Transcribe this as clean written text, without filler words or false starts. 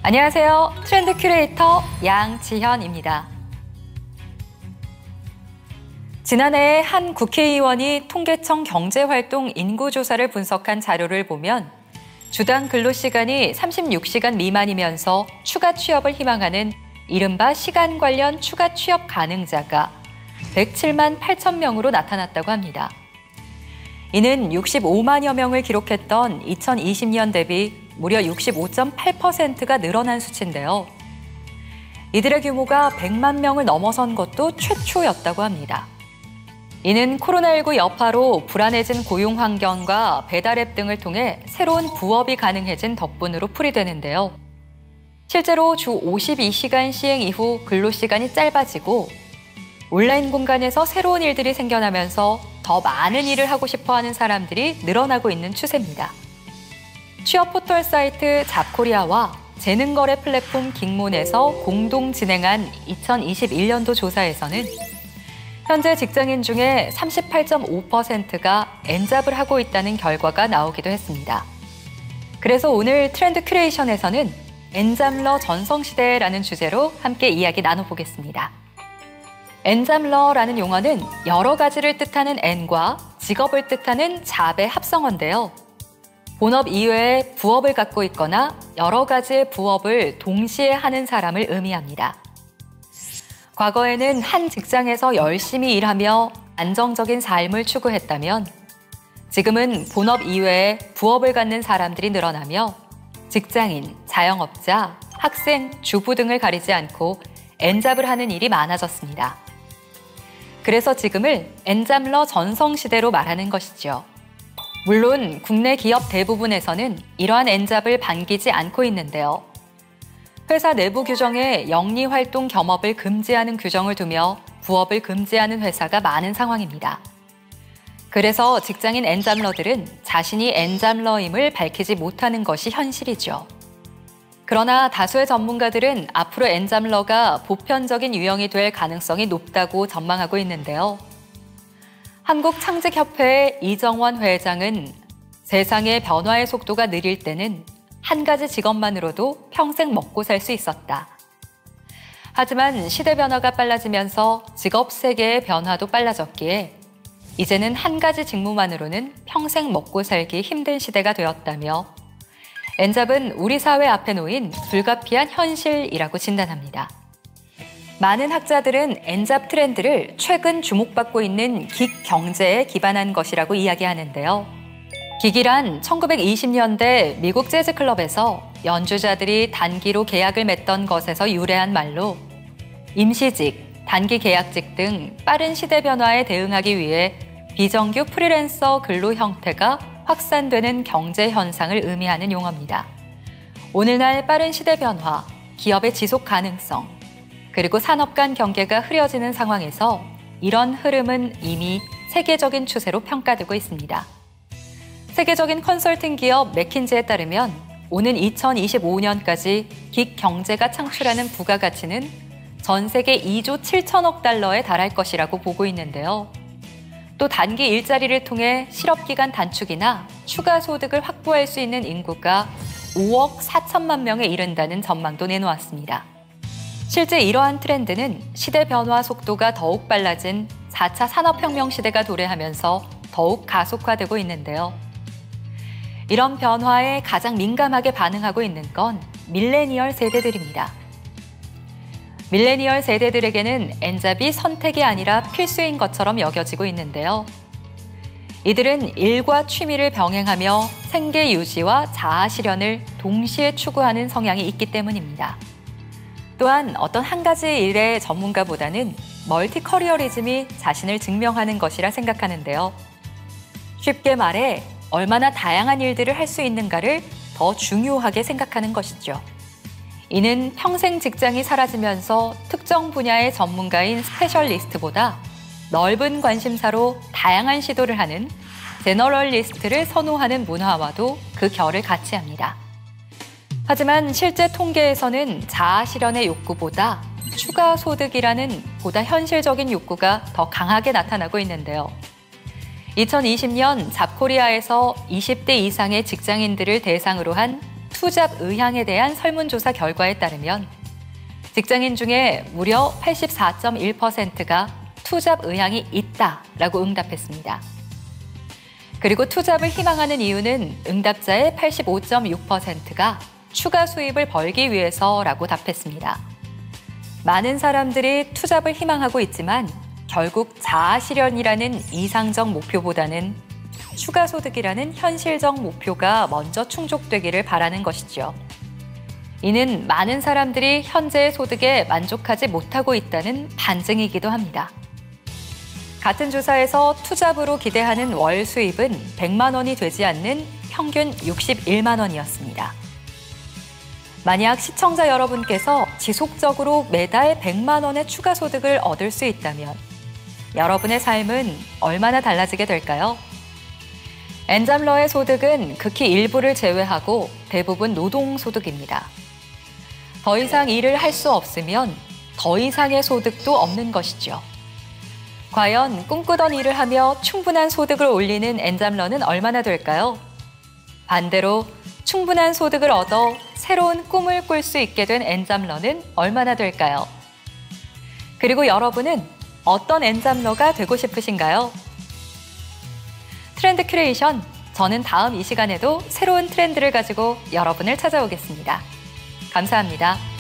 안녕하세요. 트렌드 큐레이터 양지현입니다. 지난해 한 국회의원이 통계청 경제활동 인구조사를 분석한 자료를 보면 주당 근로시간이 36시간 미만이면서 추가 취업을 희망하는 이른바 시간 관련 추가 취업 가능자가 107만 8천 명으로 나타났다고 합니다. 이는 65만여 명을 기록했던 2020년 대비 무려 65.8%가 늘어난 수치인데요. 이들의 규모가 100만 명을 넘어선 것도 최초였다고 합니다. 이는 코로나19 여파로 불안해진 고용 환경과 배달앱 등을 통해 새로운 부업이 가능해진 덕분으로 풀이되는데요. 실제로 주 52시간 시행 이후 근로시간이 짧아지고 온라인 공간에서 새로운 일들이 생겨나면서 더 많은 일을 하고 싶어하는 사람들이 늘어나고 있는 추세입니다. 취업 포털 사이트 잡코리아와 재능거래 플랫폼 긱몬에서 공동 진행한 2021년도 조사에서는 현재 직장인 중에 38.5%가 N잡을 하고 있다는 결과가 나오기도 했습니다. 그래서 오늘 트렌드 큐레이션에서는 N잡러 전성시대라는 주제로 함께 이야기 나눠보겠습니다. N잡러라는 용어는 여러 가지를 뜻하는 N과 직업을 뜻하는 잡의 합성어인데요. 본업 이외에 부업을 갖고 있거나 여러 가지의 부업을 동시에 하는 사람을 의미합니다. 과거에는 한 직장에서 열심히 일하며 안정적인 삶을 추구했다면 지금은 본업 이외에 부업을 갖는 사람들이 늘어나며 직장인, 자영업자, 학생, 주부 등을 가리지 않고 N잡을 하는 일이 많아졌습니다. 그래서 지금을 N잡러 전성시대로 말하는 것이죠. 물론 국내 기업 대부분에서는 이러한 N잡을 반기지 않고 있는데요. 회사 내부 규정에 영리활동 겸업을 금지하는 규정을 두며 부업을 금지하는 회사가 많은 상황입니다. 그래서 직장인 N잡러들은 자신이 N잡러임을 밝히지 못하는 것이 현실이죠. 그러나 다수의 전문가들은 앞으로 N잡러가 보편적인 유형이 될 가능성이 높다고 전망하고 있는데요. 한국창직협회의 이정원 회장은 세상의 변화의 속도가 느릴 때는 한 가지 직업만으로도 평생 먹고 살 수 있었다. 하지만 시대 변화가 빨라지면서 직업 세계의 변화도 빨라졌기에 이제는 한 가지 직무만으로는 평생 먹고 살기 힘든 시대가 되었다며 N잡은 우리 사회 앞에 놓인 불가피한 현실이라고 진단합니다. 많은 학자들은 N잡 트렌드를 최근 주목받고 있는 긱 경제에 기반한 것이라고 이야기하는데요. 긱이란 1920년대 미국 재즈 클럽에서 연주자들이 단기로 계약을 맺던 것에서 유래한 말로 임시직, 단기 계약직 등 빠른 시대 변화에 대응하기 위해 비정규 프리랜서 근로 형태가 확산되는 경제 현상을 의미하는 용어입니다. 오늘날 빠른 시대 변화, 기업의 지속 가능성, 그리고 산업 간 경계가 흐려지는 상황에서 이런 흐름은 이미 세계적인 추세로 평가되고 있습니다. 세계적인 컨설팅 기업 맥킨지에 따르면 오는 2025년까지 긱 경제가 창출하는 부가가치는 전 세계 2조 7천억 달러에 달할 것이라고 보고 있는데요. 또 단기 일자리를 통해 실업기간 단축이나 추가 소득을 확보할 수 있는 인구가 5억 4천만 명에 이른다는 전망도 내놓았습니다. 실제 이러한 트렌드는 시대 변화 속도가 더욱 빨라진 4차 산업혁명 시대가 도래하면서 더욱 가속화되고 있는데요. 이런 변화에 가장 민감하게 반응하고 있는 건 밀레니얼 세대들입니다. 밀레니얼 세대들에게는 N잡이 선택이 아니라 필수인 것처럼 여겨지고 있는데요. 이들은 일과 취미를 병행하며 생계 유지와 자아 실현을 동시에 추구하는 성향이 있기 때문입니다. 또한 어떤 한 가지 일의 전문가보다는 멀티 커리어리즘이 자신을 증명하는 것이라 생각하는데요. 쉽게 말해 얼마나 다양한 일들을 할 수 있는가를 더 중요하게 생각하는 것이죠. 이는 평생 직장이 사라지면서 특정 분야의 전문가인 스페셜리스트보다 넓은 관심사로 다양한 시도를 하는 제너럴리스트를 선호하는 문화와도 그 결을 같이 합니다. 하지만 실제 통계에서는 자아 실현의 욕구보다 추가 소득이라는 보다 현실적인 욕구가 더 강하게 나타나고 있는데요. 2020년 잡코리아에서 20대 이상의 직장인들을 대상으로 한 투잡 의향에 대한 설문조사 결과에 따르면 직장인 중에 무려 84.1%가 투잡 의향이 있다라고 응답했습니다. 그리고 투잡을 희망하는 이유는 응답자의 85.6%가 추가 수입을 벌기 위해서라고 답했습니다. 많은 사람들이 투잡을 희망하고 있지만 결국 자아실현이라는 이상적 목표보다는 추가 소득이라는 현실적 목표가 먼저 충족되기를 바라는 것이죠. 이는 많은 사람들이 현재의 소득에 만족하지 못하고 있다는 반증이기도 합니다. 같은 조사에서 투잡으로 기대하는 월 수입은 100만 원이 되지 않는 평균 61만 원이었습니다. 만약 시청자 여러분께서 지속적으로 매달 100만 원의 추가 소득을 얻을 수 있다면 여러분의 삶은 얼마나 달라지게 될까요? 엔잡러의 소득은 극히 일부를 제외하고 대부분 노동소득입니다. 더 이상 일을 할 수 없으면 더 이상의 소득도 없는 것이죠. 과연 꿈꾸던 일을 하며 충분한 소득을 올리는 엔잡러는 얼마나 될까요? 반대로 충분한 소득을 얻어 새로운 꿈을 꿀 수 있게 된 엔잡러는 얼마나 될까요? 그리고 여러분은 어떤 엔잡러가 되고 싶으신가요? 트렌드 큐레이션, 저는 다음 이 시간에도 새로운 트렌드를 가지고 여러분을 찾아오겠습니다. 감사합니다.